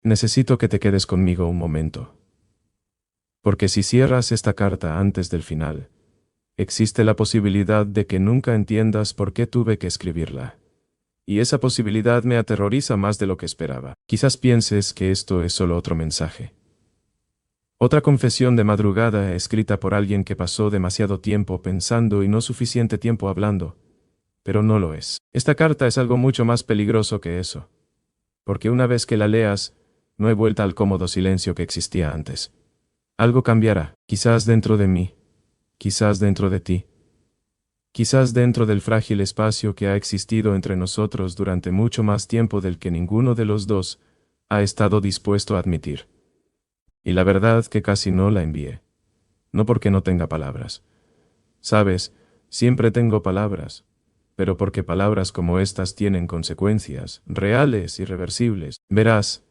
Necesito que te quedes conmigo un momento. Porque si cierras esta carta antes del final, existe la posibilidad de que nunca entiendas por qué tuve que escribirla. Y esa posibilidad me aterroriza más de lo que esperaba. Quizás pienses que esto es solo otro mensaje. Otra confesión de madrugada escrita por alguien que pasó demasiado tiempo pensando y no suficiente tiempo hablando. Pero no lo es. Esta carta es algo mucho más peligroso que eso. Porque una vez que la leas, no hay vuelta al cómodo silencio que existía antes. Algo cambiará, quizás dentro de mí, quizás dentro de ti, quizás dentro del frágil espacio que ha existido entre nosotros durante mucho más tiempo del que ninguno de los dos ha estado dispuesto a admitir. Y la verdad que casi no la envié. No porque no tenga palabras. Sabes, siempre tengo palabras, pero porque palabras como estas tienen consecuencias, reales, irreversibles. Verás,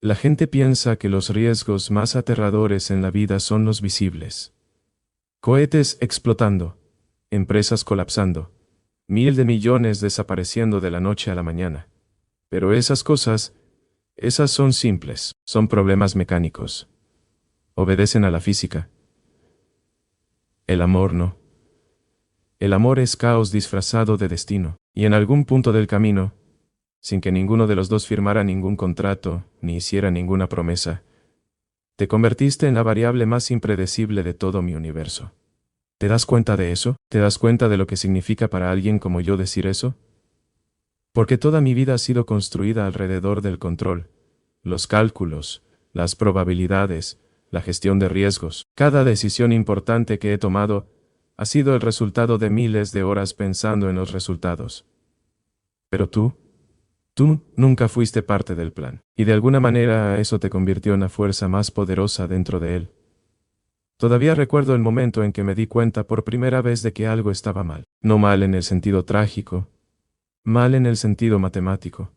la gente piensa que los riesgos más aterradores en la vida son los visibles. Cohetes explotando, empresas colapsando, miles de millones desapareciendo de la noche a la mañana. Pero esas cosas, esas son simples, son problemas mecánicos. Obedecen a la física. El amor no. El amor es caos disfrazado de destino, y en algún punto del camino, sin que ninguno de los dos firmara ningún contrato, ni hiciera ninguna promesa, te convertiste en la variable más impredecible de todo mi universo. ¿Te das cuenta de eso? ¿Te das cuenta de lo que significa para alguien como yo decir eso? Porque toda mi vida ha sido construida alrededor del control, los cálculos, las probabilidades, la gestión de riesgos. Cada decisión importante que he tomado ha sido el resultado de miles de horas pensando en los resultados. Pero tú nunca fuiste parte del plan, y de alguna manera eso te convirtió en la fuerza más poderosa dentro de él. Todavía recuerdo el momento en que me di cuenta por primera vez de que algo estaba mal. No mal en el sentido trágico, mal en el sentido matemático.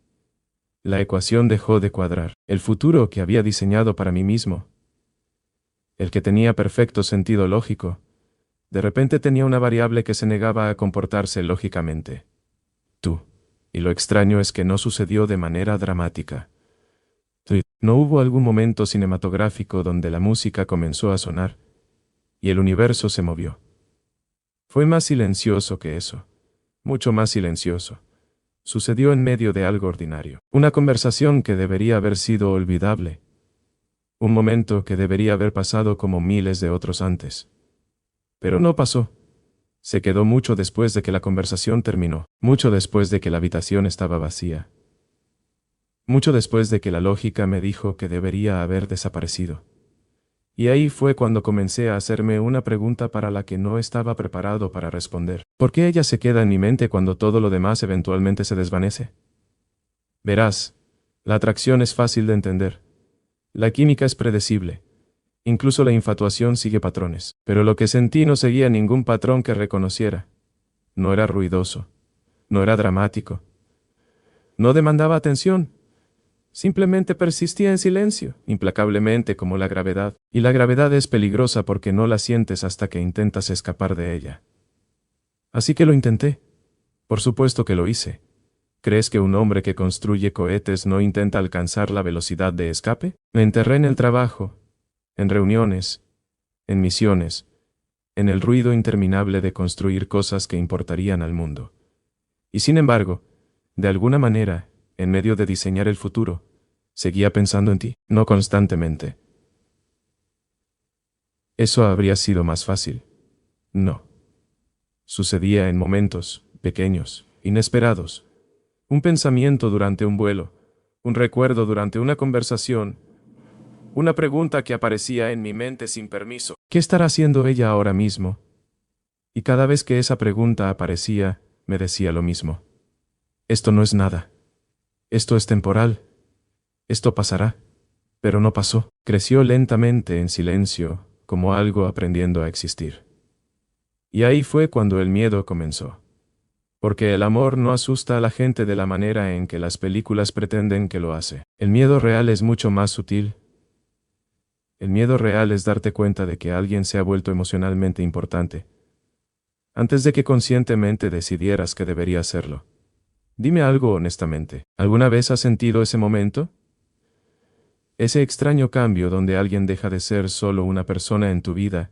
La ecuación dejó de cuadrar. El futuro que había diseñado para mí mismo, el que tenía perfecto sentido lógico, de repente tenía una variable que se negaba a comportarse lógicamente. Tú. Y lo extraño es que no sucedió de manera dramática. No hubo algún momento cinematográfico donde la música comenzó a sonar y el universo se movió. Fue más silencioso que eso, mucho más silencioso. Sucedió en medio de algo ordinario. Una conversación que debería haber sido olvidable. Un momento que debería haber pasado como miles de otros antes. Pero no pasó. Se quedó mucho después de que la conversación terminó, mucho después de que la habitación estaba vacía. Mucho después de que la lógica me dijo que debería haber desaparecido. Y ahí fue cuando comencé a hacerme una pregunta para la que no estaba preparado para responder. ¿Por qué ella se queda en mi mente cuando todo lo demás eventualmente se desvanece? Verás, la atracción es fácil de entender. La química es predecible. Incluso la infatuación sigue patrones. Pero lo que sentí no seguía ningún patrón que reconociera. No era ruidoso. No era dramático. No demandaba atención. Simplemente persistía en silencio, implacablemente como la gravedad. Y la gravedad es peligrosa porque no la sientes hasta que intentas escapar de ella. Así que lo intenté. Por supuesto que lo hice. ¿Crees que un hombre que construye cohetes no intenta alcanzar la velocidad de escape? Me enterré en el trabajo, en reuniones, en misiones, en el ruido interminable de construir cosas que importarían al mundo. Y sin embargo, de alguna manera, en medio de diseñar el futuro, seguía pensando en ti, no constantemente. Eso habría sido más fácil. No. Sucedía en momentos, pequeños, inesperados. Un pensamiento durante un vuelo, un recuerdo durante una conversación, una pregunta que aparecía en mi mente sin permiso. ¿Qué estará haciendo ella ahora mismo? Y cada vez que esa pregunta aparecía, me decía lo mismo. Esto no es nada. Esto es temporal. Esto pasará. Pero no pasó. Creció lentamente en silencio, como algo aprendiendo a existir. Y ahí fue cuando el miedo comenzó. Porque el amor no asusta a la gente de la manera en que las películas pretenden que lo hace. El miedo real es mucho más sutil. El miedo real es darte cuenta de que alguien se ha vuelto emocionalmente importante, antes de que conscientemente decidieras que debería hacerlo. Dime algo honestamente. ¿Alguna vez has sentido ese momento? Ese extraño cambio donde alguien deja de ser solo una persona en tu vida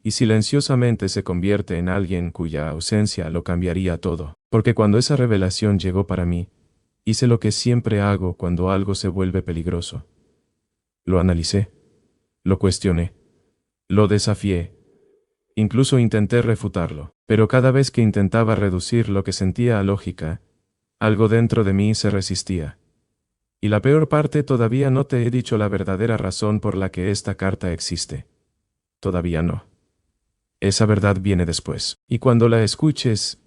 y silenciosamente se convierte en alguien cuya ausencia lo cambiaría todo. Porque cuando esa revelación llegó para mí, hice lo que siempre hago cuando algo se vuelve peligroso. Lo analicé, lo cuestioné, lo desafié, incluso intenté refutarlo, pero cada vez que intentaba reducir lo que sentía a lógica, algo dentro de mí se resistía. Y la peor parte, todavía no te he dicho la verdadera razón por la que esta carta existe. Todavía no. Esa verdad viene después. Y cuando la escuches,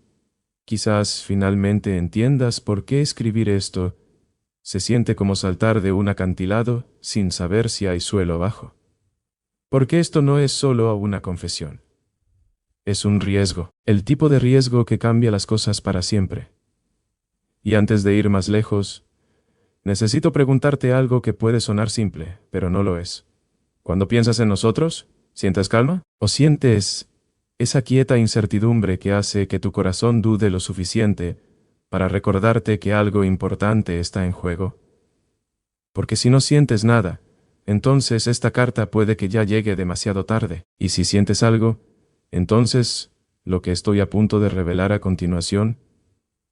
quizás finalmente entiendas por qué escribir esto se siente como saltar de un acantilado sin saber si hay suelo abajo. Porque esto no es solo una confesión. Es un riesgo, el tipo de riesgo que cambia las cosas para siempre. Y antes de ir más lejos, necesito preguntarte algo que puede sonar simple, pero no lo es. Cuando piensas en nosotros, ¿sientes calma? ¿O sientes esa quieta incertidumbre que hace que tu corazón dude lo suficiente para recordarte que algo importante está en juego? Porque si no sientes nada, entonces esta carta puede que ya llegue demasiado tarde. Y si sientes algo, entonces, lo que estoy a punto de revelar a continuación,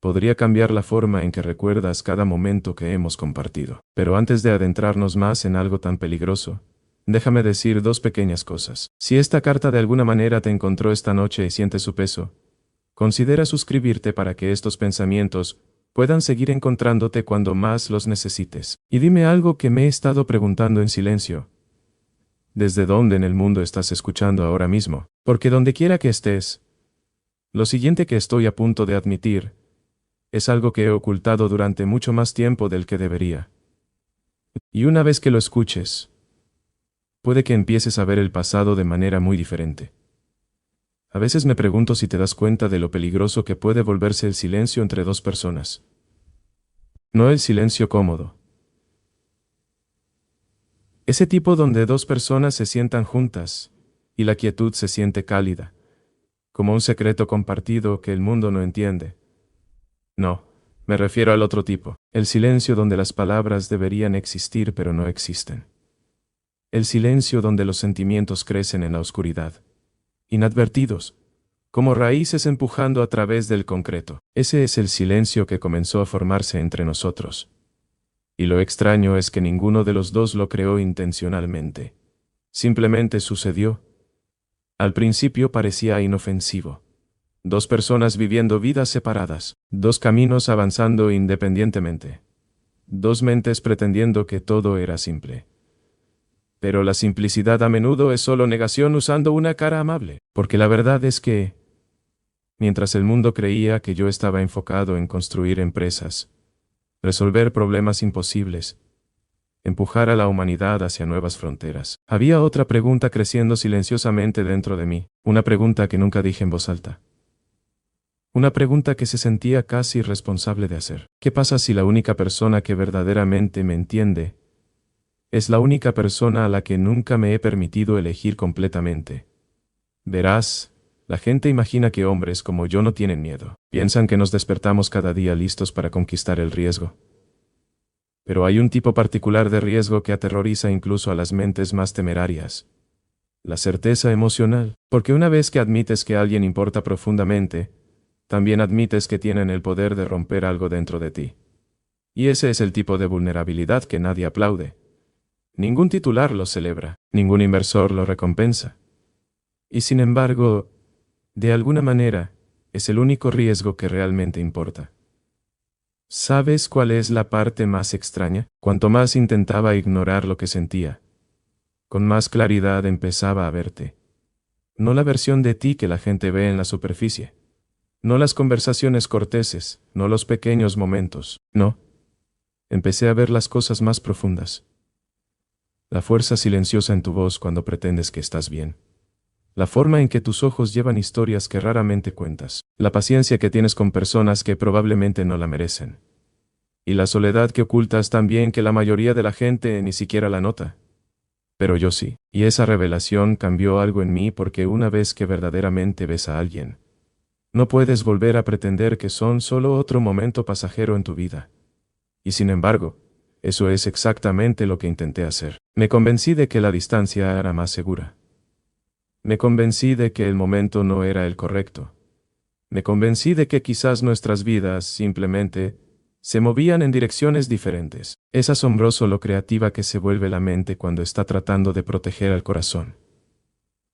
podría cambiar la forma en que recuerdas cada momento que hemos compartido. Pero antes de adentrarnos más en algo tan peligroso, déjame decir dos pequeñas cosas. Si esta carta de alguna manera te encontró esta noche y sientes su peso, considera suscribirte para que estos pensamientos puedan seguir encontrándote cuando más los necesites. Y dime algo que me he estado preguntando en silencio. ¿Desde dónde en el mundo estás escuchando ahora mismo? Porque donde quiera que estés, lo siguiente que estoy a punto de admitir es algo que he ocultado durante mucho más tiempo del que debería. Y una vez que lo escuches, puede que empieces a ver el pasado de manera muy diferente. A veces me pregunto si te das cuenta de lo peligroso que puede volverse el silencio entre dos personas. No el silencio cómodo. Ese tipo donde dos personas se sientan juntas y la quietud se siente cálida, como un secreto compartido que el mundo no entiende. No, me refiero al otro tipo, el silencio donde las palabras deberían existir pero no existen. El silencio donde los sentimientos crecen en la oscuridad, inadvertidos, como raíces empujando a través del concreto. Ese es el silencio que comenzó a formarse entre nosotros. Y lo extraño es que ninguno de los dos lo creó intencionalmente. Simplemente sucedió. Al principio parecía inofensivo. Dos personas viviendo vidas separadas, dos caminos avanzando independientemente, dos mentes pretendiendo que todo era simple. Pero la simplicidad a menudo es solo negación usando una cara amable, porque la verdad es que, mientras el mundo creía que yo estaba enfocado en construir empresas, resolver problemas imposibles, empujar a la humanidad hacia nuevas fronteras, había otra pregunta creciendo silenciosamente dentro de mí, una pregunta que nunca dije en voz alta. Una pregunta que se sentía casi irresponsable de hacer. ¿Qué pasa si la única persona que verdaderamente me entiende es la única persona a la que nunca me he permitido elegir completamente? Verás, la gente imagina que hombres como yo no tienen miedo. Piensan que nos despertamos cada día listos para conquistar el riesgo. Pero hay un tipo particular de riesgo que aterroriza incluso a las mentes más temerarias. La certeza emocional. Porque una vez que admites que alguien importa profundamente, también admites que tienen el poder de romper algo dentro de ti. Y ese es el tipo de vulnerabilidad que nadie aplaude. Ningún titular lo celebra, ningún inversor lo recompensa. Y sin embargo, de alguna manera, es el único riesgo que realmente importa. ¿Sabes cuál es la parte más extraña? Cuanto más intentaba ignorar lo que sentía, con más claridad empezaba a verte. No la versión de ti que la gente ve en la superficie. No las conversaciones corteses, no los pequeños momentos, no. Empecé a ver las cosas más profundas. La fuerza silenciosa en tu voz cuando pretendes que estás bien. La forma en que tus ojos llevan historias que raramente cuentas. La paciencia que tienes con personas que probablemente no la merecen. Y la soledad que ocultas tan bien que la mayoría de la gente ni siquiera la nota. Pero yo sí. Y esa revelación cambió algo en mí porque una vez que verdaderamente ves a alguien, no puedes volver a pretender que son solo otro momento pasajero en tu vida. Y sin embargo, Eso es exactamente lo que intenté hacer. Me convencí de que la distancia era más segura. Me convencí de que el momento no era el correcto. Me convencí de que quizás nuestras vidas, simplemente, se movían en direcciones diferentes. Es asombroso lo creativa que se vuelve la mente cuando está tratando de proteger al corazón.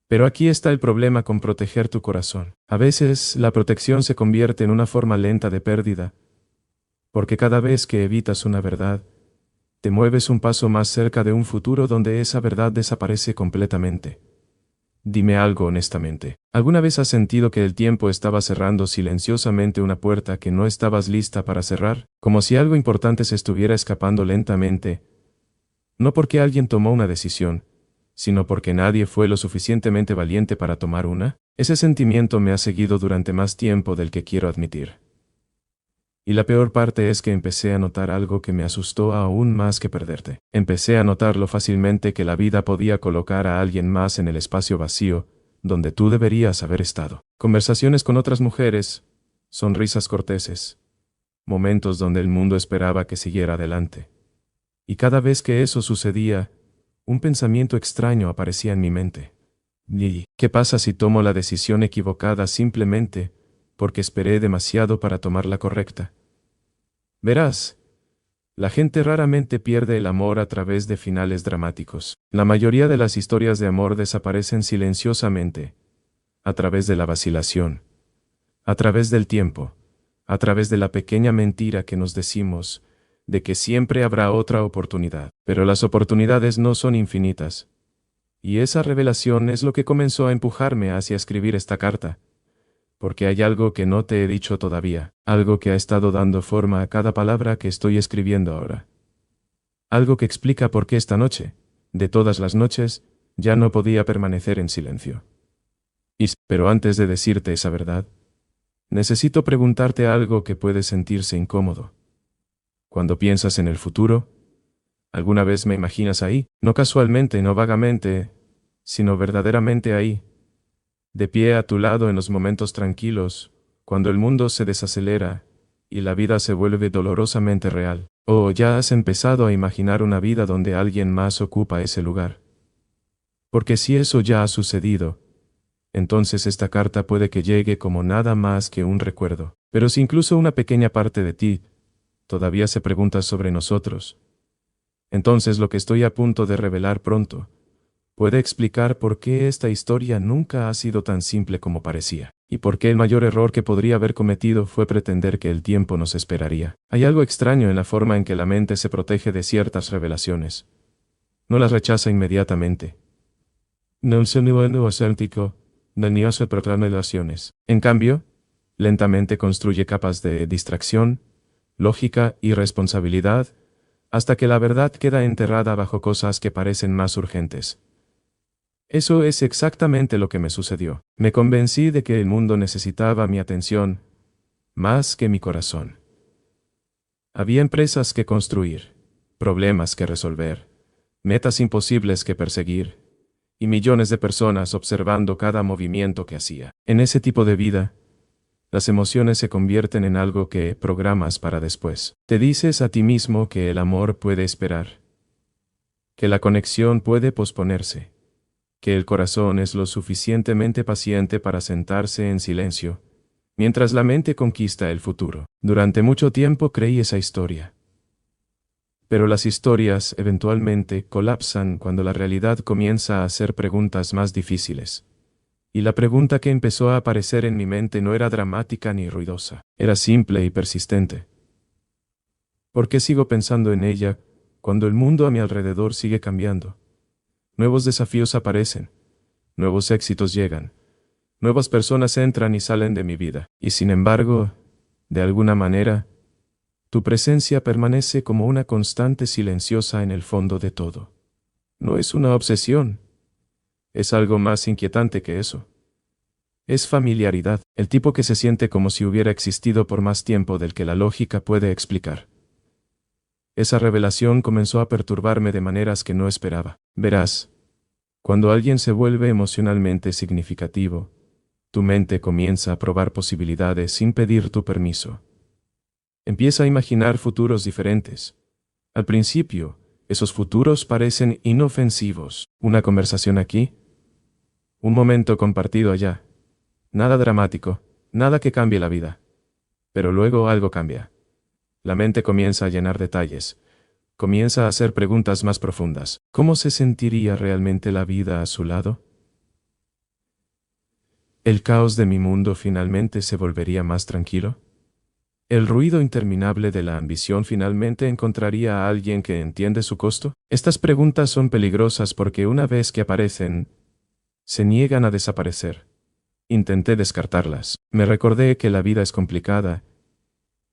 Pero aquí está el problema con proteger tu corazón. A veces, la protección se convierte en una forma lenta de pérdida, porque cada vez que evitas una verdad, te mueves un paso más cerca de un futuro donde esa verdad desaparece completamente. Dime algo honestamente. ¿Alguna vez has sentido que el tiempo estaba cerrando silenciosamente una puerta que no estabas lista para cerrar? Como si algo importante se estuviera escapando lentamente. No porque alguien tomó una decisión, sino porque nadie fue lo suficientemente valiente para tomar una. Ese sentimiento me ha seguido durante más tiempo del que quiero admitir. Y la peor parte es que empecé a notar algo que me asustó aún más que perderte. Empecé a notar lo fácilmente que la vida podía colocar a alguien más en el espacio vacío, donde tú deberías haber estado. Conversaciones con otras mujeres, sonrisas corteses, momentos donde el mundo esperaba que siguiera adelante. Y cada vez que eso sucedía, un pensamiento extraño aparecía en mi mente. ¿Y qué pasa si tomo la decisión equivocada simplemente porque esperé demasiado para tomar la correcta? Verás, la gente raramente pierde el amor a través de finales dramáticos. La mayoría de las historias de amor desaparecen silenciosamente, a través de la vacilación, a través del tiempo, a través de la pequeña mentira que nos decimos, de que siempre habrá otra oportunidad. Pero las oportunidades no son infinitas. Y esa revelación es lo que comenzó a empujarme hacia escribir esta carta. Porque hay algo que no te he dicho todavía, algo que ha estado dando forma a cada palabra que estoy escribiendo ahora. Algo que explica por qué esta noche, de todas las noches, ya no podía permanecer en silencio. Pero antes de decirte esa verdad, necesito preguntarte algo que puede sentirse incómodo. Cuando piensas en el futuro, ¿alguna vez me imaginas ahí? No casualmente, no vagamente, sino verdaderamente ahí. De pie a tu lado en los momentos tranquilos, cuando el mundo se desacelera y la vida se vuelve dolorosamente real. ¿O ya has empezado a imaginar una vida donde alguien más ocupa ese lugar? Porque si eso ya ha sucedido, entonces esta carta puede que llegue como nada más que un recuerdo. Pero si incluso una pequeña parte de ti todavía se pregunta sobre nosotros, entonces lo que estoy a punto de revelar pronto puede explicar por qué esta historia nunca ha sido tan simple como parecía, y por qué el mayor error que podría haber cometido fue pretender que el tiempo nos esperaría. Hay algo extraño en la forma en que la mente se protege de ciertas revelaciones. No las rechaza inmediatamente. No se nivel auténtico, ni hace proclamaciones. En cambio, lentamente construye capas de distracción, lógica y responsabilidad, hasta que la verdad queda enterrada bajo cosas que parecen más urgentes. Eso es exactamente lo que me sucedió. Me convencí de que el mundo necesitaba mi atención, más que mi corazón. Había empresas que construir, problemas que resolver, metas imposibles que perseguir, y millones de personas observando cada movimiento que hacía. En ese tipo de vida, las emociones se convierten en algo que programas para después. Te dices a ti mismo que el amor puede esperar, que la conexión puede posponerse, que el corazón es lo suficientemente paciente para sentarse en silencio, mientras la mente conquista el futuro. Durante mucho tiempo creí esa historia. Pero las historias eventualmente colapsan cuando la realidad comienza a hacer preguntas más difíciles. Y la pregunta que empezó a aparecer en mi mente no era dramática ni ruidosa, era simple y persistente. ¿Por qué sigo pensando en ella cuando el mundo a mi alrededor sigue cambiando? Nuevos desafíos aparecen, nuevos éxitos llegan, nuevas personas entran y salen de mi vida, y sin embargo, de alguna manera, tu presencia permanece como una constante silenciosa en el fondo de todo. No es una obsesión, es algo más inquietante que eso. Es familiaridad, el tipo que se siente como si hubiera existido por más tiempo del que la lógica puede explicar. Esa revelación comenzó a perturbarme de maneras que no esperaba. Verás, cuando alguien se vuelve emocionalmente significativo, tu mente comienza a probar posibilidades sin pedir tu permiso. Empieza a imaginar futuros diferentes, Al principio, esos futuros parecen inofensivos. Una conversación aquí, un momento compartido allá. Nada dramático, nada que cambie la vida. Pero luego algo cambia. La mente comienza a llenar detalles. Comienza a hacer preguntas más profundas. ¿Cómo se sentiría realmente la vida a su lado? ¿El caos de mi mundo finalmente se volvería más tranquilo? ¿El ruido interminable de la ambición finalmente encontraría a alguien que entiende su costo? Estas preguntas son peligrosas porque una vez que aparecen, se niegan a desaparecer. Intenté descartarlas. Me recordé que la vida es complicada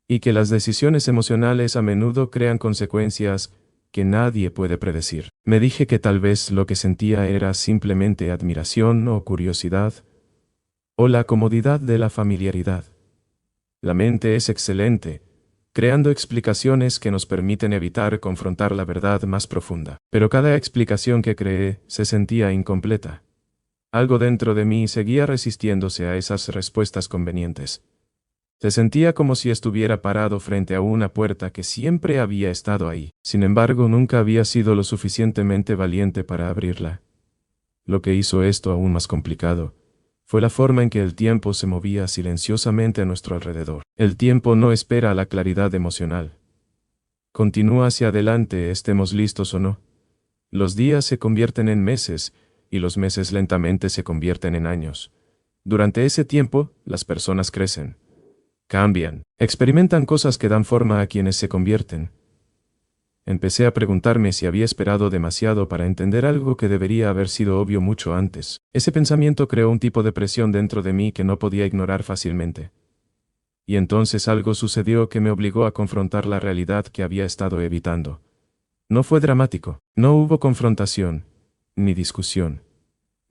y que las decisiones emocionales a menudo crean consecuencias que nadie puede predecir. Me dije que tal vez lo que sentía era simplemente admiración o curiosidad, o la comodidad de la familiaridad. La mente es excelente, creando explicaciones que nos permiten evitar confrontar la verdad más profunda. Pero cada explicación que creé se sentía incompleta. Algo dentro de mí seguía resistiéndose a esas respuestas convenientes. Se sentía como si estuviera parado frente a una puerta que siempre había estado ahí. Sin embargo, nunca había sido lo suficientemente valiente para abrirla. Lo que hizo esto aún más complicado fue la forma en que el tiempo se movía silenciosamente a nuestro alrededor. El tiempo no espera a la claridad emocional. Continúa hacia adelante, estemos listos o no. Los días se convierten en meses, y los meses lentamente se convierten en años. Durante ese tiempo, las personas crecen, cambian, experimentan cosas que dan forma a quienes se convierten. Empecé a preguntarme si había esperado demasiado para entender algo que debería haber sido obvio mucho antes. Ese pensamiento creó un tipo de presión dentro de mí que no podía ignorar fácilmente. Y entonces algo sucedió que me obligó a confrontar la realidad que había estado evitando. No fue dramático, no hubo confrontación, ni discusión,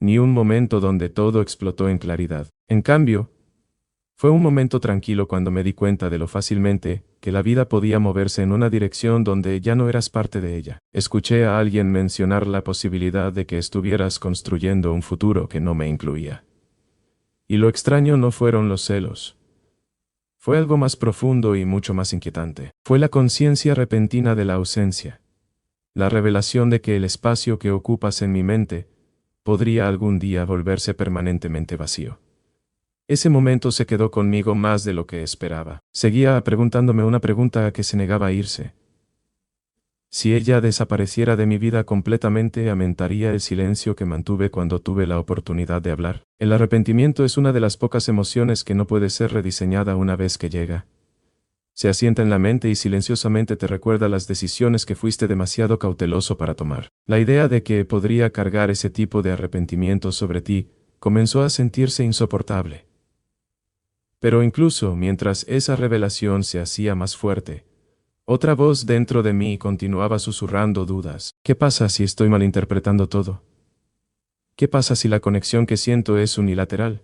ni un momento donde todo explotó en claridad. En cambio, fue un momento tranquilo cuando me di cuenta de lo fácilmente que la vida podía moverse en una dirección donde ya no eras parte de ella. Escuché a alguien mencionar la posibilidad de que estuvieras construyendo un futuro que no me incluía. Y lo extraño no fueron los celos. Fue algo más profundo y mucho más inquietante. Fue la conciencia repentina de la ausencia. La revelación de que el espacio que ocupas en mi mente podría algún día volverse permanentemente vacío. Ese momento se quedó conmigo más de lo que esperaba. Seguía preguntándome una pregunta que se negaba a irse. Si ella desapareciera de mi vida completamente, aumentaría el silencio que mantuve cuando tuve la oportunidad de hablar. El arrepentimiento es una de las pocas emociones que no puede ser rediseñada una vez que llega. Se asienta en la mente y silenciosamente te recuerda las decisiones que fuiste demasiado cauteloso para tomar. La idea de que podría cargar ese tipo de arrepentimiento sobre ti comenzó a sentirse insoportable. Pero incluso mientras esa revelación se hacía más fuerte, otra voz dentro de mí continuaba susurrando dudas. ¿Qué pasa si estoy malinterpretando todo? ¿Qué pasa si la conexión que siento es unilateral?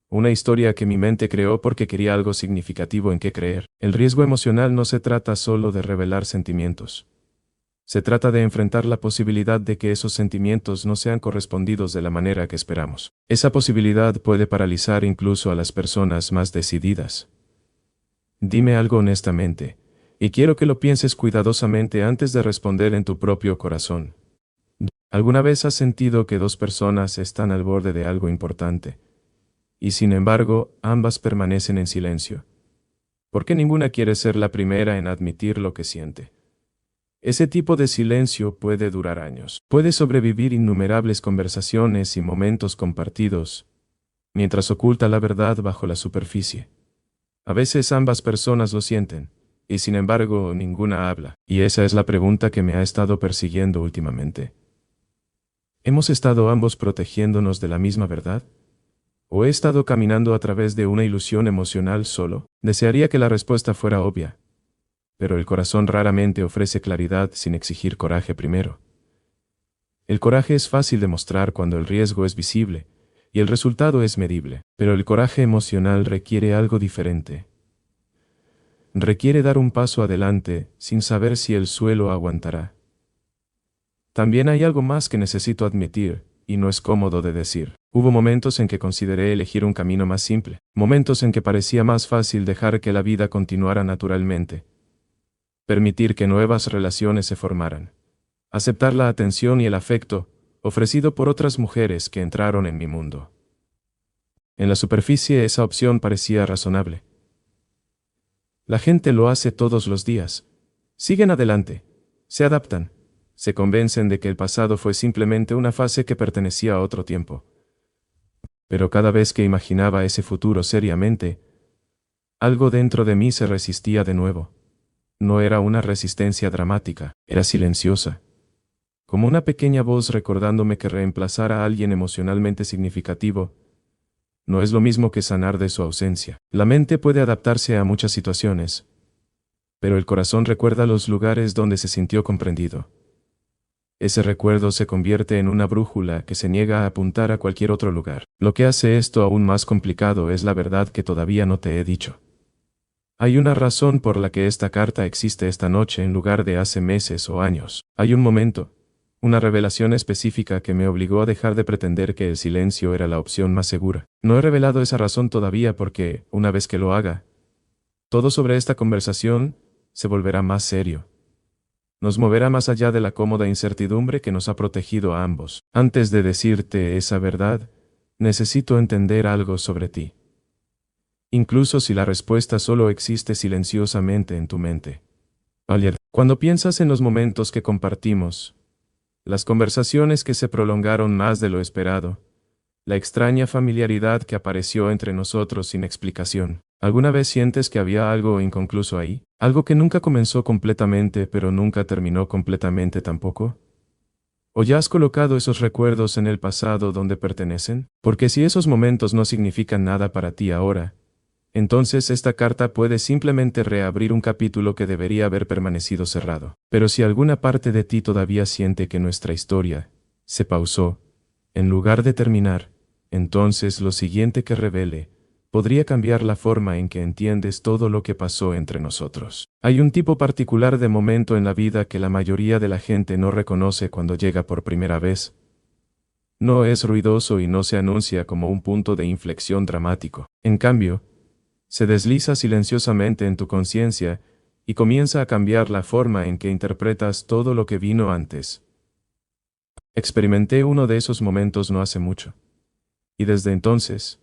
Una historia que mi mente creó porque quería algo significativo en qué creer. El riesgo emocional no se trata solo de revelar sentimientos. Se trata de enfrentar la posibilidad de que esos sentimientos no sean correspondidos de la manera que esperamos. Esa posibilidad puede paralizar incluso a las personas más decididas. Dime algo honestamente, y quiero que lo pienses cuidadosamente antes de responder en tu propio corazón. ¿Alguna vez has sentido que dos personas están al borde de algo importante, y sin embargo ambas permanecen en silencio? ¿Por qué ninguna quiere ser la primera en admitir lo que siente? Ese tipo de silencio puede durar años. Puede sobrevivir innumerables conversaciones y momentos compartidos, mientras oculta la verdad bajo la superficie. A veces ambas personas lo sienten, y sin embargo ninguna habla. Y esa es la pregunta que me ha estado persiguiendo últimamente. ¿Hemos estado ambos protegiéndonos de la misma verdad? ¿O he estado caminando a través de una ilusión emocional solo? Desearía que la respuesta fuera obvia. Pero el corazón raramente ofrece claridad sin exigir coraje primero. El coraje es fácil de mostrar cuando el riesgo es visible y el resultado es medible, pero el coraje emocional requiere algo diferente. Requiere dar un paso adelante sin saber si el suelo aguantará. También hay algo más que necesito admitir, y no es cómodo de decir. Hubo momentos en que consideré elegir un camino más simple, momentos en que parecía más fácil dejar que la vida continuara naturalmente. permitir que nuevas relaciones se formaran, aceptar la atención y el afecto ofrecido por otras mujeres que entraron en mi mundo. En la superficie esa opción parecía razonable. La gente lo hace todos los días. Siguen adelante, se adaptan, se convencen de que el pasado fue simplemente una fase que pertenecía a otro tiempo. Pero cada vez que imaginaba ese futuro seriamente, algo dentro de mí se resistía de nuevo. No era una resistencia dramática, era silenciosa. Como una pequeña voz recordándome que reemplazar a alguien emocionalmente significativo no es lo mismo que sanar de su ausencia. La mente puede adaptarse a muchas situaciones, pero el corazón recuerda los lugares donde se sintió comprendido. Ese recuerdo se convierte en una brújula que se niega a apuntar a cualquier otro lugar. Lo que hace esto aún más complicado es la verdad que todavía no te he dicho. Hay una razón por la que esta carta existe esta noche en lugar de hace meses o años. Hay un momento, una revelación específica que me obligó a dejar de pretender que el silencio era la opción más segura. No he revelado esa razón todavía porque, una vez que lo haga, todo sobre esta conversación se volverá más serio. Nos moverá más allá de la cómoda incertidumbre que nos ha protegido a ambos. Antes de decirte esa verdad, necesito entender algo sobre ti. Incluso si la respuesta solo existe silenciosamente en tu mente. Ayer, cuando piensas en los momentos que compartimos, las conversaciones que se prolongaron más de lo esperado, la extraña familiaridad que apareció entre nosotros sin explicación, ¿alguna vez sientes que había algo inconcluso ahí? ¿Algo que nunca comenzó completamente pero nunca terminó completamente tampoco? ¿O ya has colocado esos recuerdos en el pasado donde pertenecen? Porque si esos momentos no significan nada para ti ahora, entonces esta carta puede simplemente reabrir un capítulo que debería haber permanecido cerrado. Pero si alguna parte de ti todavía siente que nuestra historia se pausó, en lugar de terminar, entonces lo siguiente que revele podría cambiar la forma en que entiendes todo lo que pasó entre nosotros. Hay un tipo particular de momento en la vida que la mayoría de la gente no reconoce cuando llega por primera vez. No es ruidoso y no se anuncia como un punto de inflexión dramático. En cambio, se desliza silenciosamente en tu conciencia y comienza a cambiar la forma en que interpretas todo lo que vino antes. Experimenté uno de esos momentos no hace mucho. Y desde entonces,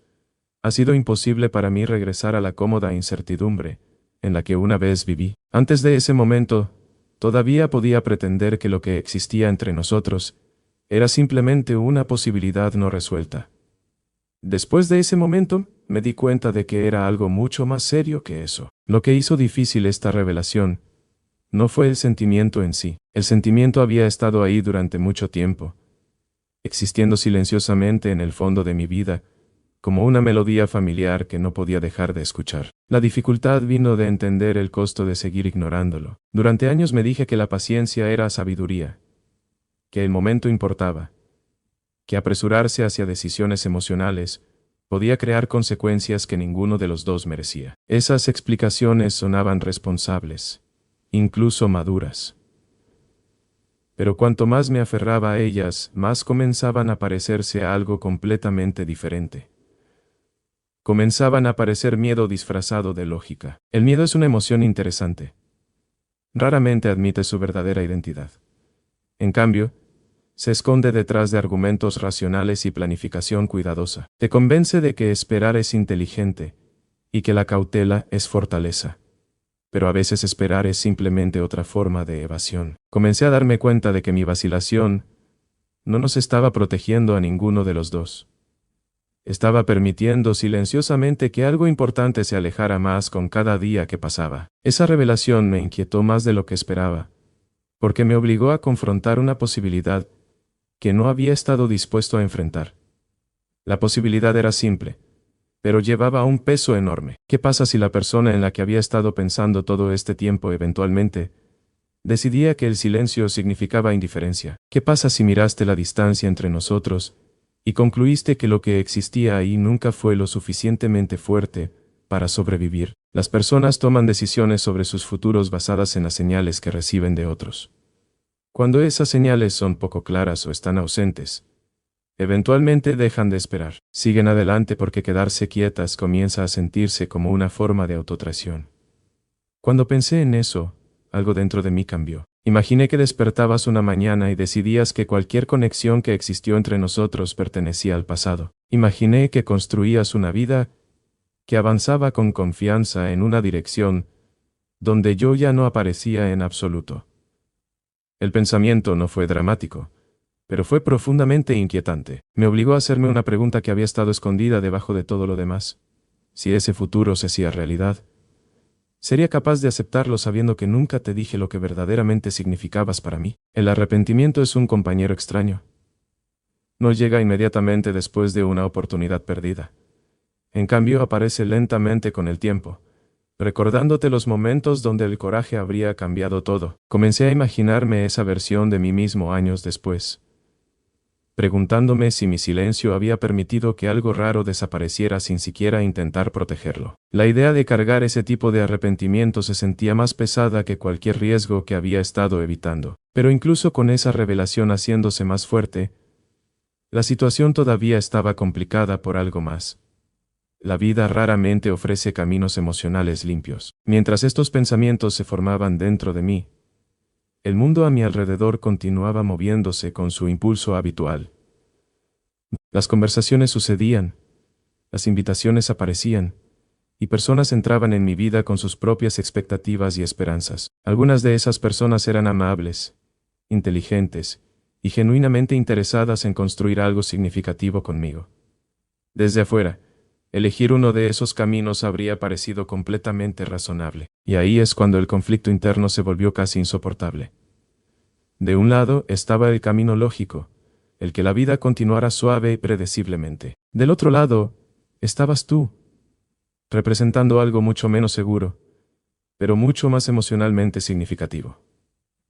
ha sido imposible para mí regresar a la cómoda incertidumbre en la que una vez viví. Antes de ese momento, todavía podía pretender que lo que existía entre nosotros era simplemente una posibilidad no resuelta. Después de ese momento, me di cuenta de que era algo mucho más serio que eso. Lo que hizo difícil esta revelación no fue el sentimiento en sí. El sentimiento había estado ahí durante mucho tiempo, existiendo silenciosamente en el fondo de mi vida, como una melodía familiar que no podía dejar de escuchar. La dificultad vino de entender el costo de seguir ignorándolo. Durante años me dije que la paciencia era sabiduría, que el momento importaba, que apresurarse hacia decisiones emocionales podía crear consecuencias que ninguno de los dos merecía. Esas explicaciones sonaban responsables, incluso maduras. Pero cuanto más me aferraba a ellas, más comenzaban a parecerse a algo completamente diferente. Comenzaban a parecer miedo disfrazado de lógica. El miedo es una emoción interesante. Raramente admite su verdadera identidad. En cambio, se esconde detrás de argumentos racionales y planificación cuidadosa. Te convence de que esperar es inteligente y que la cautela es fortaleza. Pero a veces esperar es simplemente otra forma de evasión. Comencé a darme cuenta de que mi vacilación no nos estaba protegiendo a ninguno de los dos. Estaba permitiendo silenciosamente que algo importante se alejara más con cada día que pasaba. Esa revelación me inquietó más de lo que esperaba, porque me obligó a confrontar una posibilidad que no había estado dispuesto a enfrentar. La posibilidad era simple, pero llevaba un peso enorme. ¿Qué pasa si la persona en la que había estado pensando todo este tiempo eventualmente decidía que el silencio significaba indiferencia? ¿Qué pasa si miraste la distancia entre nosotros y concluiste que lo que existía ahí nunca fue lo suficientemente fuerte para sobrevivir? Las personas toman decisiones sobre sus futuros basadas en las señales que reciben de otros. Cuando esas señales son poco claras o están ausentes, eventualmente dejan de esperar. Siguen adelante porque quedarse quietas comienza a sentirse como una forma de autotraición. Cuando pensé en eso, algo dentro de mí cambió. Imaginé que despertabas una mañana y decidías que cualquier conexión que existió entre nosotros pertenecía al pasado. Imaginé que construías una vida que avanzaba con confianza en una dirección donde yo ya no aparecía en absoluto. El pensamiento no fue dramático, pero fue profundamente inquietante. Me obligó a hacerme una pregunta que había estado escondida debajo de todo lo demás. Si ese futuro se hacía realidad, ¿sería capaz de aceptarlo sabiendo que nunca te dije lo que verdaderamente significabas para mí? El arrepentimiento es un compañero extraño. No llega inmediatamente después de una oportunidad perdida. En cambio, aparece lentamente con el tiempo, recordándote los momentos donde el coraje habría cambiado todo. Comencé a imaginarme esa versión de mí mismo años después, preguntándome si mi silencio había permitido que algo raro desapareciera sin siquiera intentar protegerlo. La idea de cargar ese tipo de arrepentimiento se sentía más pesada que cualquier riesgo que había estado evitando. Pero incluso con esa revelación haciéndose más fuerte, la situación todavía estaba complicada por algo más. La vida raramente ofrece caminos emocionales limpios. Mientras estos pensamientos se formaban dentro de mí, el mundo a mi alrededor continuaba moviéndose con su impulso habitual. Las conversaciones sucedían, las invitaciones aparecían, y personas entraban en mi vida con sus propias expectativas y esperanzas. Algunas de esas personas eran amables, inteligentes, y genuinamente interesadas en construir algo significativo conmigo. Desde afuera, elegir uno de esos caminos habría parecido completamente razonable, y ahí es cuando el conflicto interno se volvió casi insoportable. De un lado estaba el camino lógico, el que la vida continuara suave y predeciblemente. Del otro lado, estabas tú, representando algo mucho menos seguro, pero mucho más emocionalmente significativo.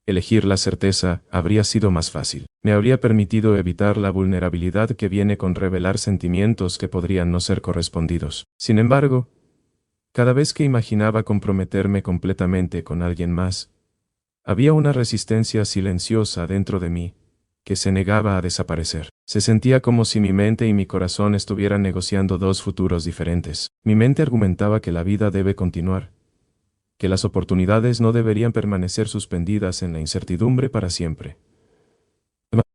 Elegir la certeza habría sido más fácil. Me habría permitido evitar la vulnerabilidad que viene con revelar sentimientos que podrían no ser correspondidos. Sin embargo, cada vez que imaginaba comprometerme completamente con alguien más, había una resistencia silenciosa dentro de mí, que se negaba a desaparecer. Se sentía como si mi mente y mi corazón estuvieran negociando dos futuros diferentes. Mi mente argumentaba que la vida debe continuar, que las oportunidades no deberían permanecer suspendidas en la incertidumbre para siempre.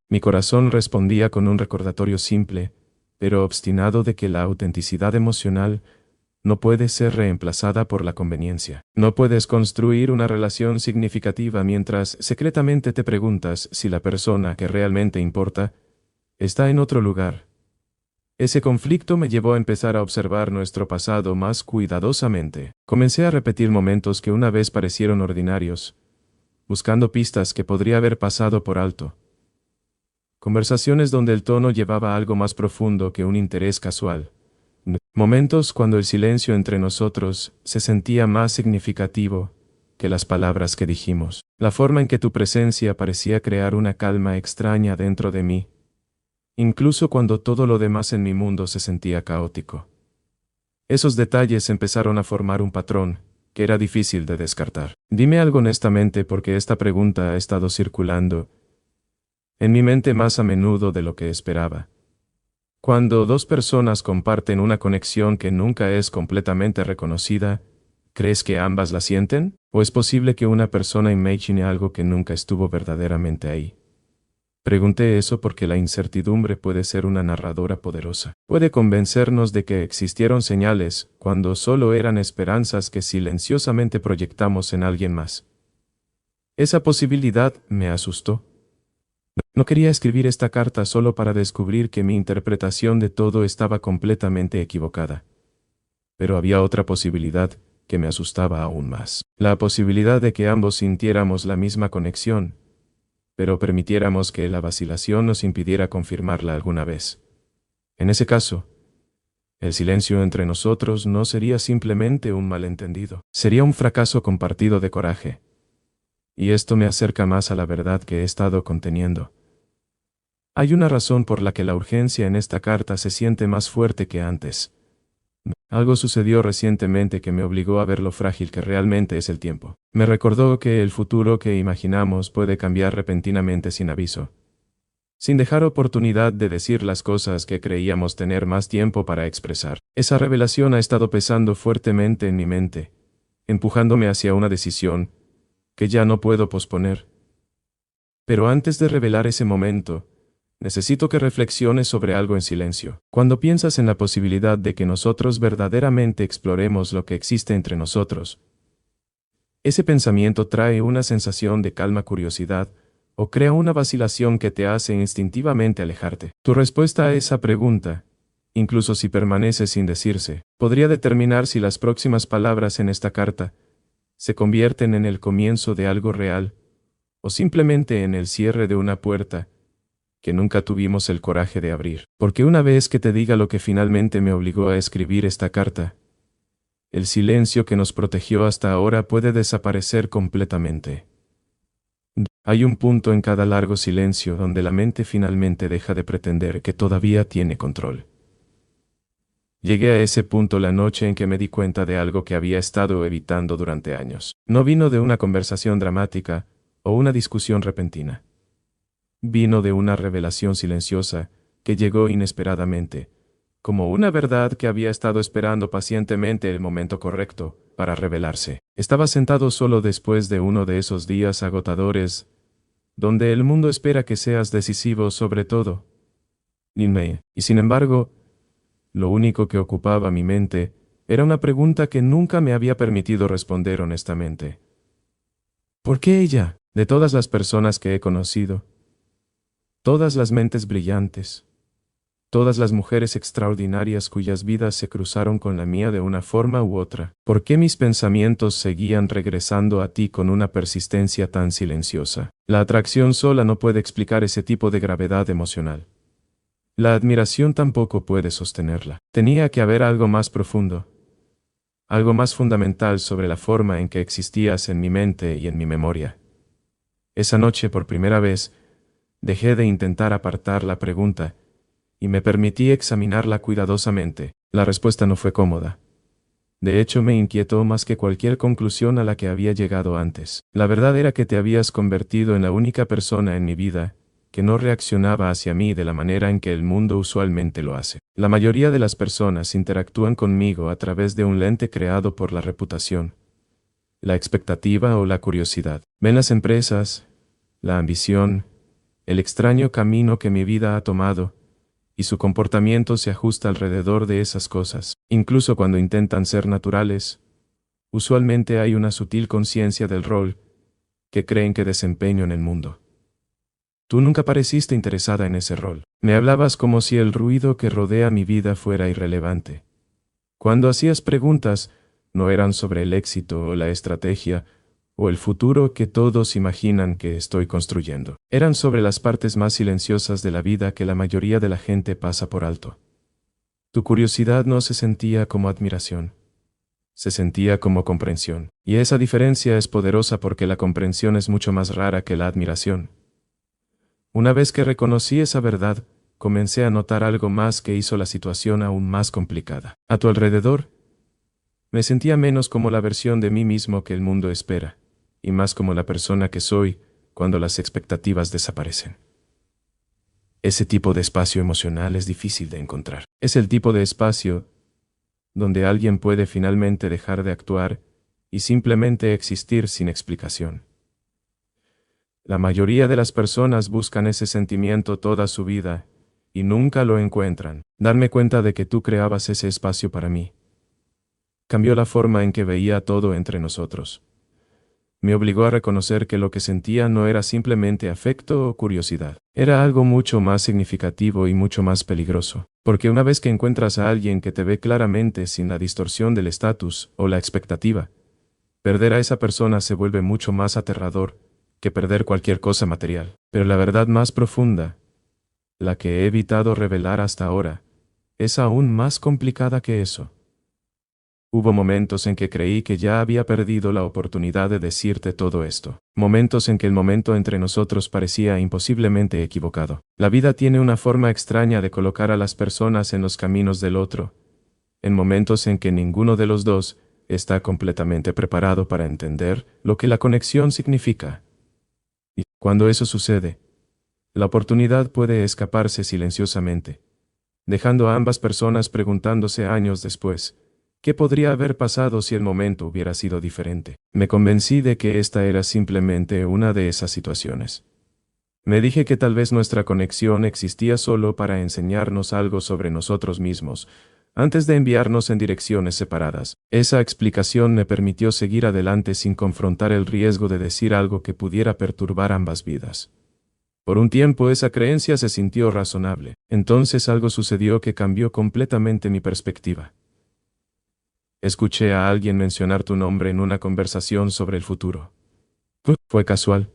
Mi corazón respondía con un recordatorio simple, pero obstinado de que la autenticidad emocional no puede ser reemplazada por la conveniencia. No puedes construir una relación significativa mientras secretamente te preguntas si la persona que realmente importa está en otro lugar. Ese conflicto me llevó a empezar a observar nuestro pasado más cuidadosamente. Comencé a repetir momentos que una vez parecieron ordinarios, buscando pistas que podría haber pasado por alto. Conversaciones donde el tono llevaba algo más profundo que un interés casual. Momentos cuando el silencio entre nosotros se sentía más significativo que las palabras que dijimos. La forma en que tu presencia parecía crear una calma extraña dentro de mí, incluso cuando todo lo demás en mi mundo se sentía caótico. Esos detalles empezaron a formar un patrón que era difícil de descartar. Dime algo honestamente porque esta pregunta ha estado circulando en mi mente más a menudo de lo que esperaba. Cuando dos personas comparten una conexión que nunca es completamente reconocida, ¿crees que ambas la sienten? ¿O es posible que una persona imagine algo que nunca estuvo verdaderamente ahí? Pregunté eso porque la incertidumbre puede ser una narradora poderosa. Puede convencernos de que existieron señales cuando solo eran esperanzas que silenciosamente proyectamos en alguien más. Esa posibilidad me asustó. No quería escribir esta carta solo para descubrir que mi interpretación de todo estaba completamente equivocada. Pero había otra posibilidad que me asustaba aún más. La posibilidad de que ambos sintiéramos la misma conexión, pero permitiéramos que la vacilación nos impidiera confirmarla alguna vez. En ese caso, el silencio entre nosotros no sería simplemente un malentendido, sería un fracaso compartido de coraje. Y esto me acerca más a la verdad que he estado conteniendo. Hay una razón por la que la urgencia en esta carta se siente más fuerte que antes. Algo sucedió recientemente que me obligó a ver lo frágil que realmente es el tiempo. Me recordó que el futuro que imaginamos puede cambiar repentinamente sin aviso, sin dejar oportunidad de decir las cosas que creíamos tener más tiempo para expresar. Esa revelación ha estado pesando fuertemente en mi mente, empujándome hacia una decisión, que ya no puedo posponer. Pero antes de revelar ese momento, necesito que reflexiones sobre algo en silencio. Cuando piensas en la posibilidad de que nosotros verdaderamente exploremos lo que existe entre nosotros, ese pensamiento trae una sensación de calma curiosidad, o crea una vacilación que te hace instintivamente alejarte. Tu respuesta a esa pregunta, incluso si permanece sin decirse, podría determinar si las próximas palabras en esta carta se convierten en el comienzo de algo real, o simplemente en el cierre de una puerta que nunca tuvimos el coraje de abrir. Porque una vez que te diga lo que finalmente me obligó a escribir esta carta, el silencio que nos protegió hasta ahora puede desaparecer completamente. Hay un punto en cada largo silencio donde la mente finalmente deja de pretender que todavía tiene control. Llegué a ese punto la noche en que me di cuenta de algo que había estado evitando durante años. No vino de una conversación dramática o una discusión repentina. Vino de una revelación silenciosa que llegó inesperadamente, como una verdad que había estado esperando pacientemente el momento correcto para revelarse. Estaba sentado solo después de uno de esos días agotadores, donde el mundo espera que seas decisivo sobre todo. Y sin embargo, lo único que ocupaba mi mente era una pregunta que nunca me había permitido responder honestamente. ¿Por qué ella? De todas las personas que he conocido, todas las mentes brillantes, todas las mujeres extraordinarias cuyas vidas se cruzaron con la mía de una forma u otra, ¿por qué mis pensamientos seguían regresando a ti con una persistencia tan silenciosa? La atracción sola no puede explicar ese tipo de gravedad emocional. La admiración tampoco puede sostenerla. Tenía que haber algo más profundo, algo más fundamental sobre la forma en que existías en mi mente y en mi memoria. Esa noche, por primera vez, dejé de intentar apartar la pregunta y me permití examinarla cuidadosamente. La respuesta no fue cómoda. De hecho, me inquietó más que cualquier conclusión a la que había llegado antes. La verdad era que te habías convertido en la única persona en mi vida que no reaccionaba hacia mí de la manera en que el mundo usualmente lo hace. La mayoría de las personas interactúan conmigo a través de un lente creado por la reputación, la expectativa o la curiosidad. Ven las empresas, la ambición, el extraño camino que mi vida ha tomado, y su comportamiento se ajusta alrededor de esas cosas. Incluso cuando intentan ser naturales, usualmente hay una sutil conciencia del rol que creen que desempeño en el mundo. Tú nunca pareciste interesada en ese rol. Me hablabas como si el ruido que rodea mi vida fuera irrelevante. Cuando hacías preguntas, no eran sobre el éxito o la estrategia, o el futuro que todos imaginan que estoy construyendo. Eran sobre las partes más silenciosas de la vida que la mayoría de la gente pasa por alto. Tu curiosidad no se sentía como admiración, se sentía como comprensión. Y esa diferencia es poderosa porque la comprensión es mucho más rara que la admiración. Una vez que reconocí esa verdad, comencé a notar algo más que hizo la situación aún más complicada. A tu alrededor, me sentía menos como la versión de mí mismo que el mundo espera, y más como la persona que soy cuando las expectativas desaparecen. Ese tipo de espacio emocional es difícil de encontrar. Es el tipo de espacio donde alguien puede finalmente dejar de actuar y simplemente existir sin explicación. La mayoría de las personas buscan ese sentimiento toda su vida y nunca lo encuentran. Darme cuenta de que tú creabas ese espacio para mí cambió la forma en que veía todo entre nosotros. Me obligó a reconocer que lo que sentía no era simplemente afecto o curiosidad. Era algo mucho más significativo y mucho más peligroso. Porque una vez que encuentras a alguien que te ve claramente sin la distorsión del estatus o la expectativa, perder a esa persona se vuelve mucho más aterrador que perder cualquier cosa material. Pero la verdad más profunda, la que he evitado revelar hasta ahora, es aún más complicada que eso. Hubo momentos en que creí que ya había perdido la oportunidad de decirte todo esto. Momentos en que el momento entre nosotros parecía imposiblemente equivocado. La vida tiene una forma extraña de colocar a las personas en los caminos del otro, en momentos en que ninguno de los dos está completamente preparado para entender lo que la conexión significa. Y cuando eso sucede, la oportunidad puede escaparse silenciosamente, dejando a ambas personas preguntándose años después, ¿Qué podría haber pasado si el momento hubiera sido diferente? Me convencí de que esta era simplemente una de esas situaciones. Me dije que tal vez nuestra conexión existía solo para enseñarnos algo sobre nosotros mismos, antes de enviarnos en direcciones separadas. Esa explicación me permitió seguir adelante sin confrontar el riesgo de decir algo que pudiera perturbar ambas vidas. Por un tiempo esa creencia se sintió razonable. Entonces algo sucedió que cambió completamente mi perspectiva. Escuché a alguien mencionar tu nombre en una conversación sobre el futuro. Fue casual,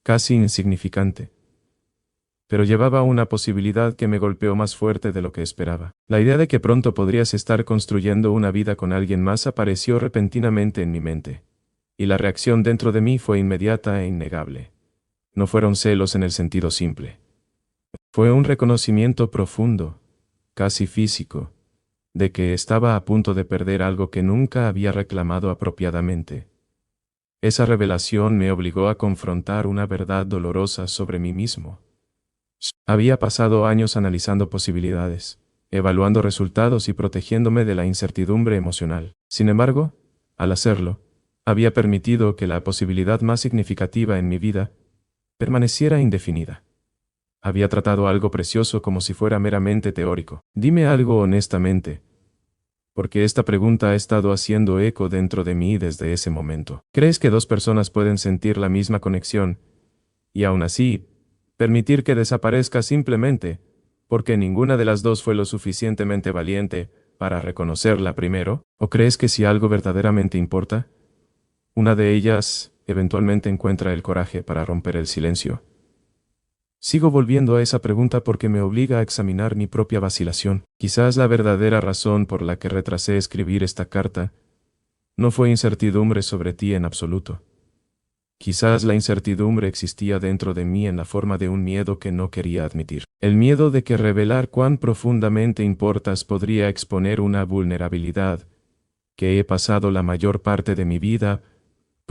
casi insignificante, pero llevaba una posibilidad que me golpeó más fuerte de lo que esperaba. La idea de que pronto podrías estar construyendo una vida con alguien más apareció repentinamente en mi mente, y la reacción dentro de mí fue inmediata e innegable. No fueron celos en el sentido simple. Fue un reconocimiento profundo, casi físico, de que estaba a punto de perder algo que nunca había reclamado apropiadamente. Esa revelación me obligó a confrontar una verdad dolorosa sobre mí mismo. Había pasado años analizando posibilidades, evaluando resultados y protegiéndome de la incertidumbre emocional. Sin embargo, al hacerlo, había permitido que la posibilidad más significativa en mi vida permaneciera indefinida. Había tratado algo precioso como si fuera meramente teórico. Dime algo honestamente, porque esta pregunta ha estado haciendo eco dentro de mí desde ese momento. ¿Crees que dos personas pueden sentir la misma conexión y aún así permitir que desaparezca simplemente porque ninguna de las dos fue lo suficientemente valiente para reconocerla primero? ¿O crees que si algo verdaderamente importa, una de ellas eventualmente encuentra el coraje para romper el silencio? Sigo volviendo a esa pregunta porque me obliga a examinar mi propia vacilación. Quizás la verdadera razón por la que retrasé escribir esta carta no fue incertidumbre sobre ti en absoluto. Quizás la incertidumbre existía dentro de mí en la forma de un miedo que no quería admitir. El miedo de que revelar cuán profundamente importas podría exponer una vulnerabilidad que he pasado la mayor parte de mi vida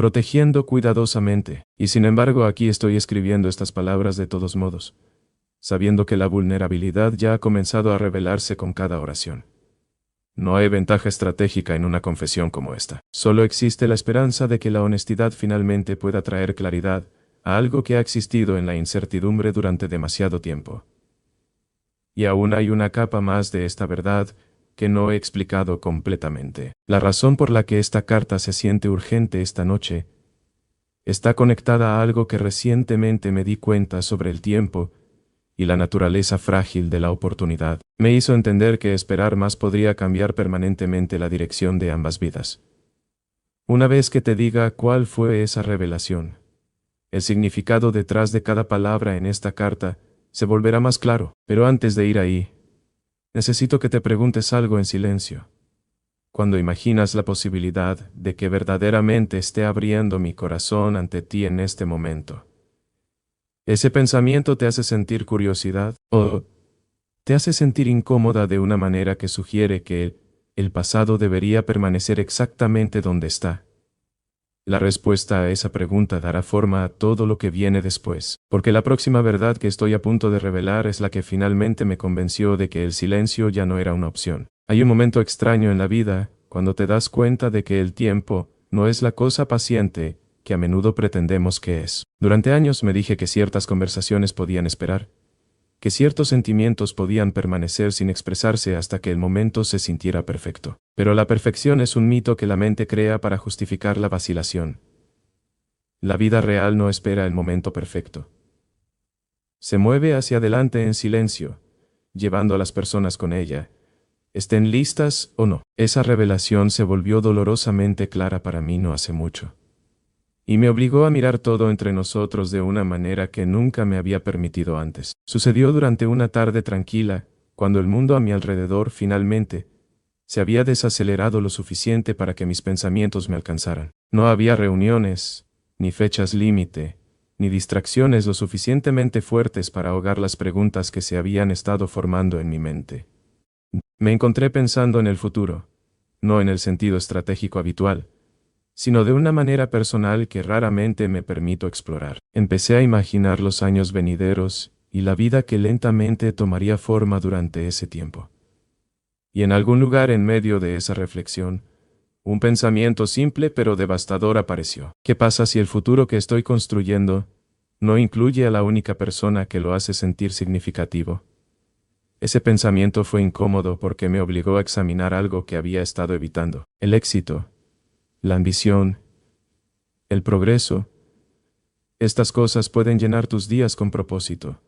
protegiendo cuidadosamente, y sin embargo aquí estoy escribiendo estas palabras de todos modos, sabiendo que la vulnerabilidad ya ha comenzado a revelarse con cada oración. No hay ventaja estratégica en una confesión como esta. Solo existe la esperanza de que la honestidad finalmente pueda traer claridad a algo que ha existido en la incertidumbre durante demasiado tiempo. Y aún hay una capa más de esta verdad que no he explicado completamente. La razón por la que esta carta se siente urgente esta noche está conectada a algo que recientemente me di cuenta sobre el tiempo y la naturaleza frágil de la oportunidad. Me hizo entender que esperar más podría cambiar permanentemente la dirección de ambas vidas. Una vez que te diga cuál fue esa revelación, el significado detrás de cada palabra en esta carta se volverá más claro, pero antes de ir ahí, necesito que te preguntes algo en silencio. Cuando imaginas la posibilidad de que verdaderamente esté abriendo mi corazón ante ti en este momento, ¿ese pensamiento te hace sentir curiosidad o te hace sentir incómoda de una manera que sugiere que el pasado debería permanecer exactamente donde está? La respuesta a esa pregunta dará forma a todo lo que viene después, porque la próxima verdad que estoy a punto de revelar es la que finalmente me convenció de que el silencio ya no era una opción. Hay un momento extraño en la vida, cuando te das cuenta de que el tiempo no es la cosa paciente que a menudo pretendemos que es. Durante años me dije que ciertas conversaciones podían esperar, que ciertos sentimientos podían permanecer sin expresarse hasta que el momento se sintiera perfecto. Pero la perfección es un mito que la mente crea para justificar la vacilación. La vida real no espera el momento perfecto. Se mueve hacia adelante en silencio, llevando a las personas con ella, estén listas o no. Esa revelación se volvió dolorosamente clara para mí no hace mucho. Y me obligó a mirar todo entre nosotros de una manera que nunca me había permitido antes. Sucedió durante una tarde tranquila, cuando el mundo a mi alrededor finalmente se había desacelerado lo suficiente para que mis pensamientos me alcanzaran. No había reuniones, ni fechas límite, ni distracciones lo suficientemente fuertes para ahogar las preguntas que se habían estado formando en mi mente. Me encontré pensando en el futuro, no en el sentido estratégico habitual, sino de una manera personal que raramente me permito explorar. Empecé a imaginar los años venideros y la vida que lentamente tomaría forma durante ese tiempo. Y en algún lugar en medio de esa reflexión, un pensamiento simple pero devastador apareció. ¿Qué pasa si el futuro que estoy construyendo no incluye a la única persona que lo hace sentir significativo? Ese pensamiento fue incómodo porque me obligó a examinar algo que había estado evitando. El éxito, la ambición, el progreso. Estas cosas pueden llenar tus días con propósito,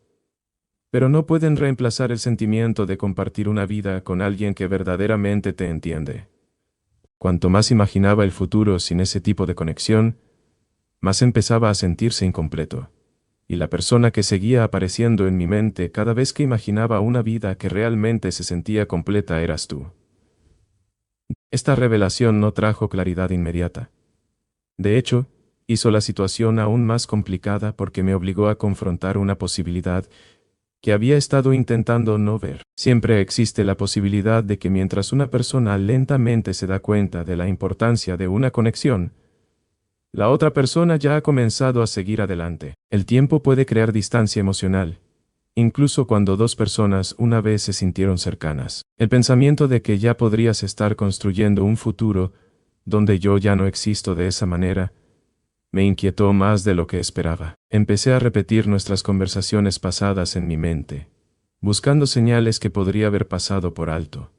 pero no pueden reemplazar el sentimiento de compartir una vida con alguien que verdaderamente te entiende. Cuanto más imaginaba el futuro sin ese tipo de conexión, más empezaba a sentirse incompleto. Y la persona que seguía apareciendo en mi mente cada vez que imaginaba una vida que realmente se sentía completa eras tú. Esta revelación no trajo claridad inmediata. De hecho, hizo la situación aún más complicada porque me obligó a confrontar una posibilidad que había estado intentando no ver. Siempre existe la posibilidad de que mientras una persona lentamente se da cuenta de la importancia de una conexión, la otra persona ya ha comenzado a seguir adelante. El tiempo puede crear distancia emocional, incluso cuando dos personas una vez se sintieron cercanas. El pensamiento de que ya podrías estar construyendo un futuro donde yo ya no existo de esa manera, me inquietó más de lo que esperaba. Empecé a repetir nuestras conversaciones pasadas en mi mente, buscando señales que podría haber pasado por alto.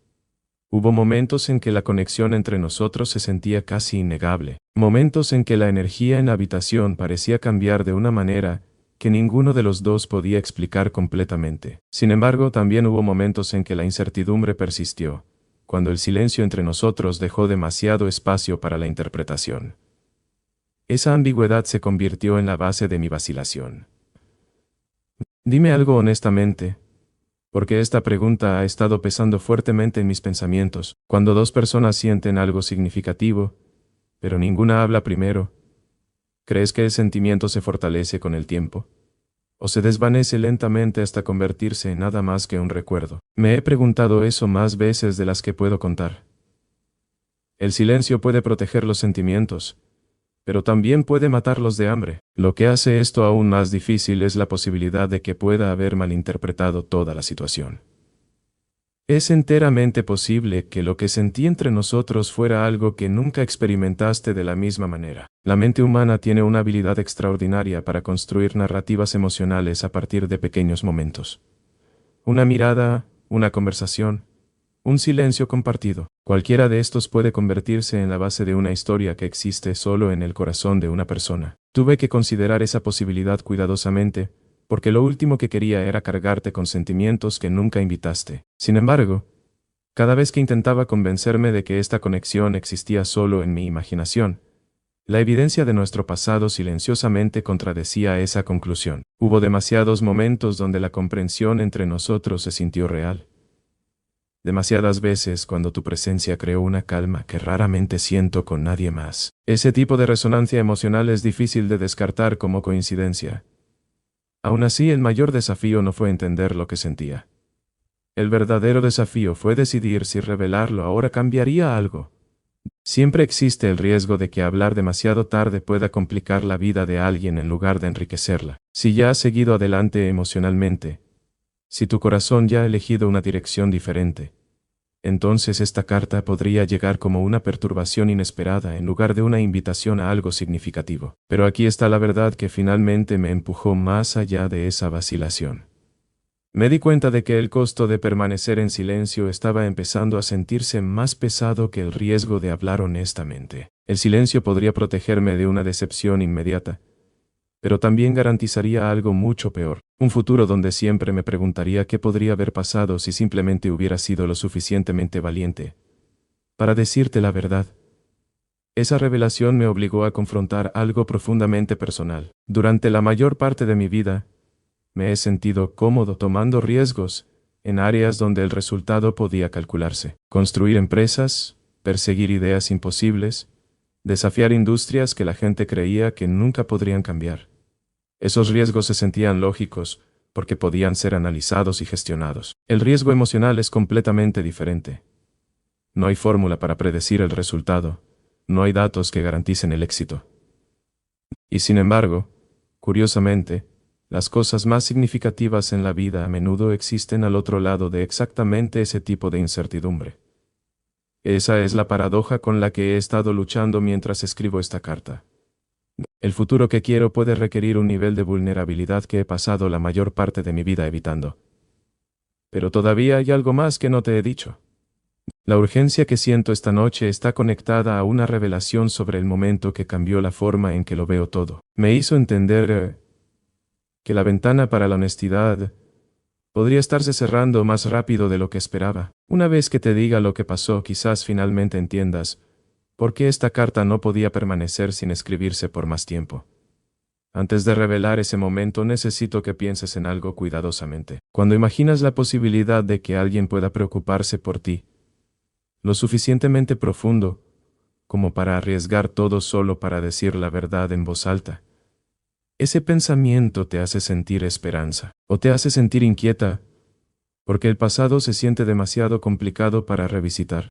Hubo momentos en que la conexión entre nosotros se sentía casi innegable, momentos en que la energía en la habitación parecía cambiar de una manera que ninguno de los dos podía explicar completamente. Sin embargo, también hubo momentos en que la incertidumbre persistió, cuando el silencio entre nosotros dejó demasiado espacio para la interpretación. Esa ambigüedad se convirtió en la base de mi vacilación. Dime algo honestamente, porque esta pregunta ha estado pesando fuertemente en mis pensamientos. Cuando dos personas sienten algo significativo, pero ninguna habla primero, ¿crees que el sentimiento se fortalece con el tiempo? ¿O se desvanece lentamente hasta convertirse en nada más que un recuerdo? Me he preguntado eso más veces de las que puedo contar. El silencio puede proteger los sentimientos, pero también puede matarlos de hambre. Lo que hace esto aún más difícil es la posibilidad de que pueda haber malinterpretado toda la situación. Es enteramente posible que lo que sentí entre nosotros fuera algo que nunca experimentaste de la misma manera. La mente humana tiene una habilidad extraordinaria para construir narrativas emocionales a partir de pequeños momentos. Una mirada, una conversación, un silencio compartido. Cualquiera de estos puede convertirse en la base de una historia que existe solo en el corazón de una persona. Tuve que considerar esa posibilidad cuidadosamente, porque lo último que quería era cargarte con sentimientos que nunca invitaste. Sin embargo, cada vez que intentaba convencerme de que esta conexión existía solo en mi imaginación, la evidencia de nuestro pasado silenciosamente contradecía esa conclusión. Hubo demasiados momentos donde la comprensión entre nosotros se sintió real. Demasiadas veces cuando tu presencia creó una calma que raramente siento con nadie más. Ese tipo de resonancia emocional es difícil de descartar como coincidencia. Aún así, el mayor desafío no fue entender lo que sentía. El verdadero desafío fue decidir si revelarlo ahora cambiaría algo. Siempre existe el riesgo de que hablar demasiado tarde pueda complicar la vida de alguien en lugar de enriquecerla. Si ya has seguido adelante emocionalmente, si tu corazón ya ha elegido una dirección diferente, entonces esta carta podría llegar como una perturbación inesperada en lugar de una invitación a algo significativo. Pero aquí está la verdad que finalmente me empujó más allá de esa vacilación. Me di cuenta de que el costo de permanecer en silencio estaba empezando a sentirse más pesado que el riesgo de hablar honestamente. El silencio podría protegerme de una decepción inmediata, pero también garantizaría algo mucho peor, un futuro donde siempre me preguntaría qué podría haber pasado si simplemente hubiera sido lo suficientemente valiente para decirte la verdad. Esa revelación me obligó a confrontar algo profundamente personal. Durante la mayor parte de mi vida, me he sentido cómodo tomando riesgos en áreas donde el resultado podía calcularse. Construir empresas, perseguir ideas imposibles, desafiar industrias que la gente creía que nunca podrían cambiar. Esos riesgos se sentían lógicos, porque podían ser analizados y gestionados. El riesgo emocional es completamente diferente. No hay fórmula para predecir el resultado, no hay datos que garanticen el éxito. Y sin embargo, curiosamente, Las cosas más significativas en la vida a menudo existen al otro lado de exactamente ese tipo de incertidumbre. Esa es la paradoja con la que he estado luchando mientras escribo esta carta. El futuro que quiero puede requerir un nivel de vulnerabilidad que he pasado la mayor parte de mi vida evitando. Pero todavía hay algo más que no te he dicho. La urgencia que siento esta noche está conectada a una revelación sobre el momento que cambió la forma en que lo veo todo. Me hizo entender que la ventana para la honestidad podría estarse cerrando más rápido de lo que esperaba. Una vez que te diga lo que pasó, quizás finalmente entiendas por qué esta carta no podía permanecer sin escribirse por más tiempo. Antes de revelar ese momento, necesito que pienses en algo cuidadosamente. Cuando imaginas la posibilidad de que alguien pueda preocuparse por ti, lo suficientemente profundo como para arriesgar todo solo para decir la verdad en voz alta, ese pensamiento te hace sentir esperanza, o te hace sentir inquieta, porque el pasado se siente demasiado complicado para revisitar.